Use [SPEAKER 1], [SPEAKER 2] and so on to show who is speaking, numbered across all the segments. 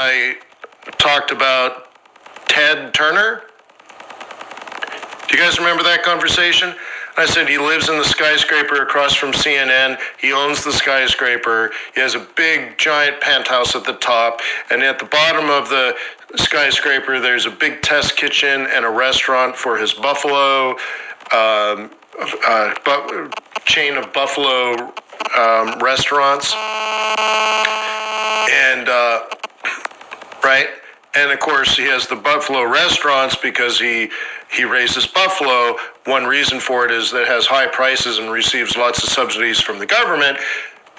[SPEAKER 1] I talked about Ted Turner. Do you guys remember that conversation? I said he lives in the skyscraper across from CNN. He owns the skyscraper. He has a big, giant penthouse at the top. And at the bottom of the skyscraper, there's a big test kitchen and a restaurant for his Buffalo, chain of Buffalo restaurants. And, right? And of course, he has the Buffalo restaurants because he raises buffalo. One reason for it is that it has high prices and receives lots of subsidies from the government.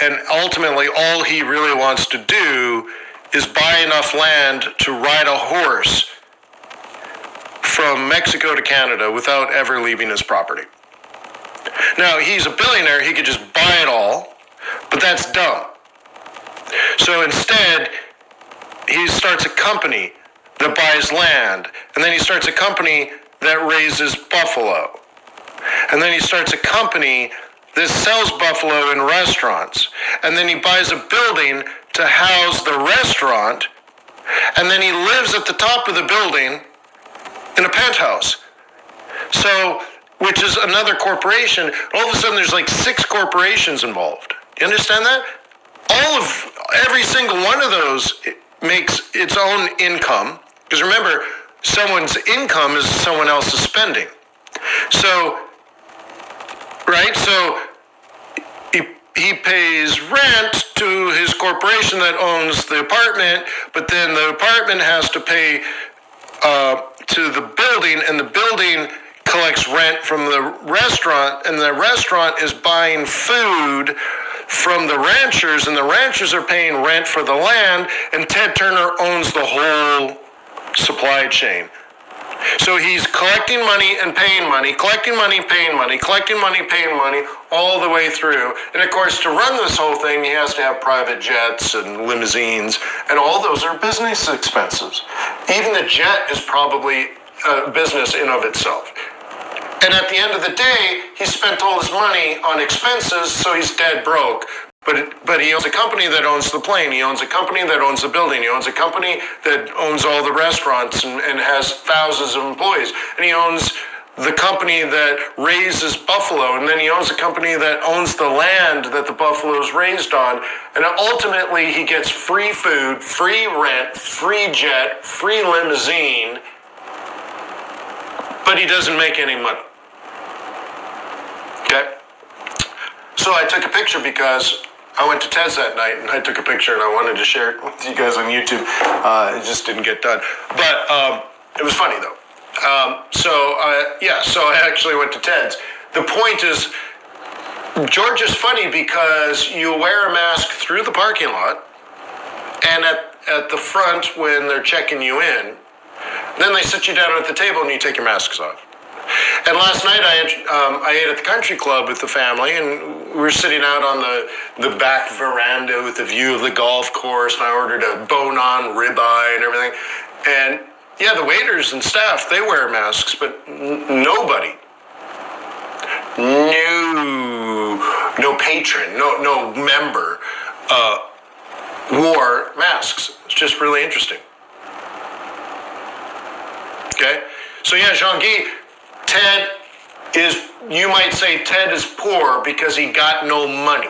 [SPEAKER 1] And ultimately, all he really wants to do is buy enough land to ride a horse from Mexico to Canada without ever leaving his property. Now, he's a billionaire. He could just buy it all, but that's dumb. So instead, he starts a company that buys land, and then he starts a company that raises buffalo. And then he starts a company that sells buffalo in restaurants. And then he buys a building to house the restaurant, and then he lives at the top of the building in a penthouse. So, which is another corporation. All of a sudden there's like 6 corporations involved. You understand that? Every single one of those makes its own income. Because remember, someone's income is someone else's spending. So, right? So he pays rent to his corporation that owns the apartment, but then the apartment has to pay to the building, and the building collects rent from the restaurant, and the restaurant is buying food from the ranchers, and the ranchers are paying rent for the land, and Ted Turner owns the whole supply chain. So he's collecting money and paying money, collecting money, paying money, collecting money, paying money, all the way through. And of course, to run this whole thing, he has to have private jets and limousines, and all those are business expenses. Even the jet is probably a business in of itself. And at the end of the day, he spent all his money on expenses, so he's dead broke. But he owns a company that owns the plane. He owns a company that owns the building. He owns a company that owns all the restaurants and has thousands of employees. And he owns the company that raises buffalo. And then he owns a company that owns the land that the buffalo is raised on. And ultimately, he gets free food, free rent, free jet, free limousine. But he doesn't make any money. Okay? So I took a picture because I went to Ted's that night, and I took a picture, and I wanted to share it with you guys on YouTube. It just didn't get done. But it was funny, though. So I actually went to Ted's. The point is, George is funny because you wear a mask through the parking lot, and at the front when they're checking you in, then they sit you down at the table and you take your masks off. And last night I ate at the country club with the family, and we were sitting out on the back veranda with a view of the golf course, and I ordered a bone-on ribeye and everything. And yeah, the waiters and staff, they wear masks, but nobody, no patron, no member wore masks. It's just really interesting. Okay? So yeah, Jean-Guy, you might say Ted is poor because he got no money.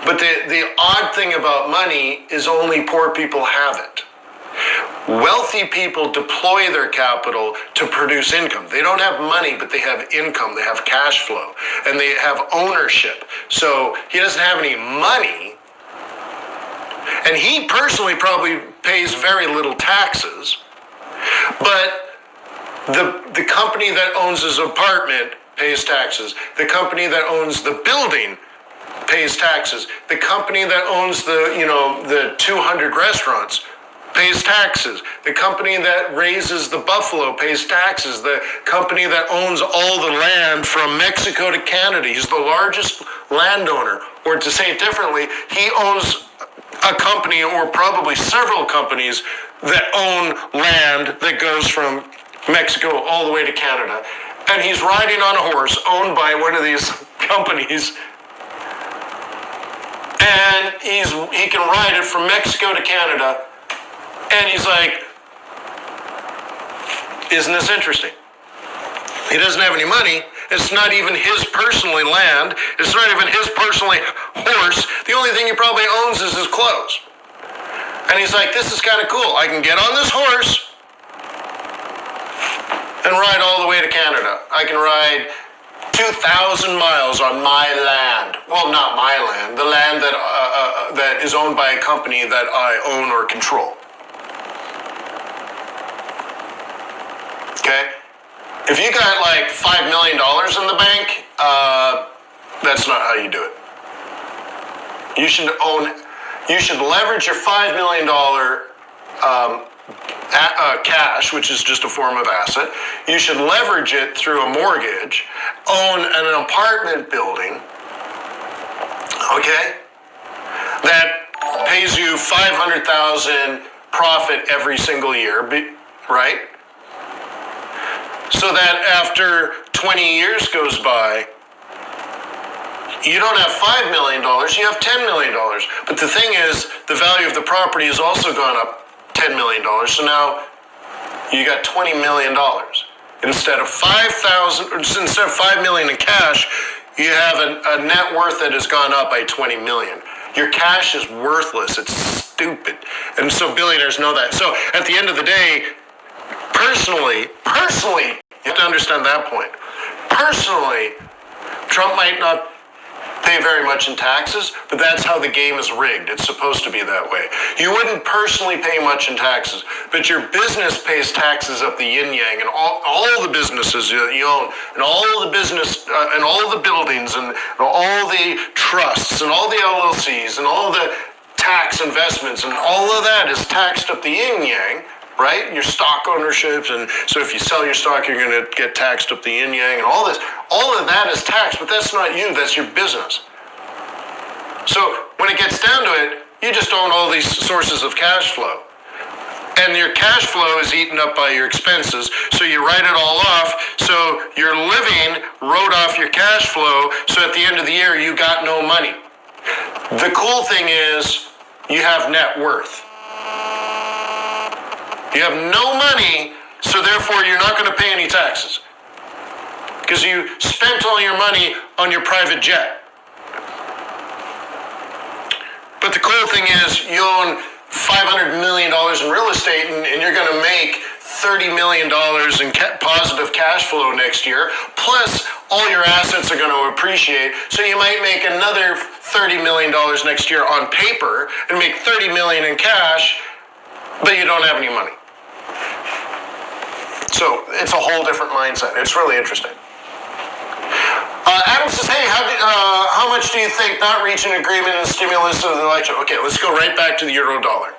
[SPEAKER 1] But the odd thing about money is only poor people have it. Wealthy people deploy their capital to produce income. They don't have money, but they have income. They have cash flow, and they have ownership. So he doesn't have any money, and he personally probably pays very little taxes, but the company that owns his apartment pays taxes. The company that owns the building pays taxes. The company that owns the 200 restaurants pays taxes. The company that raises the buffalo pays taxes. The company that owns all the land from Mexico to Canada, he's the largest landowner. Or to say it differently, he owns a company, or probably several companies, that own land that goes from Mexico all the way to Canada. And he's riding on a horse owned by one of these companies. and he can ride it from Mexico to Canada, and he's like, isn't this interesting? He doesn't have any money. It's not even his personally land. It's not even his personally horse. The only thing he probably owns is his clothes. And he's like, this is kind of cool. I can get on this horse and ride all the way to Canada. I can ride 2,000 miles on my land. Well, not my land. The land that is owned by a company that I own or control. Okay? If you got like $5 million in the bank, that's not how you do it. You should leverage your $5 million cash, which is just a form of asset. You should leverage it through a mortgage, own an apartment building, okay, that pays you $500,000 profit every single year, right? So that after 20 years goes by, you don't have $5 million, you have $10 million. But the thing is, the value of the property has also gone up $10 million. So now you got $20 million. Instead of $5 million in cash, you have a net worth that has gone up by $20 million. Your cash is worthless. It's stupid. And so billionaires know that. So at the end of the day, personally, you have to understand that point. Personally, Trump might not pay very much in taxes, but that's how the game is rigged. It's supposed to be that way. You wouldn't personally pay much in taxes, but your business pays taxes up the yin-yang, and all the businesses you own, and all the business, and all the buildings, and all the trusts, and all the LLCs, and all the tax investments, and all of that is taxed up the yin-yang, right? Your stock ownerships, and so if you sell your stock, you're going to get taxed up the yin-yang, and all this. All of that is taxed, but that's not you, that's your business. So when it gets down to it, you just own all these sources of cash flow. And your cash flow is eaten up by your expenses, so you write it all off, so your living wrote off your cash flow, so at the end of the year, you got no money. The cool thing is, you have net worth. You have no money, so therefore you're not going to pay any taxes. Because you spent all your money on your private jet. But the cool thing is you own $500 million in real estate and you're going to make $30 million in positive cash flow next year. Plus, all your assets are going to appreciate. So you might make another $30 million next year on paper and make $30 million in cash, but you don't have any money. So it's a whole different mindset. It's really interesting. Adam says, hey, how much do you think not reaching agreement in the stimulus of the election? Okay, let's go right back to the euro dollar.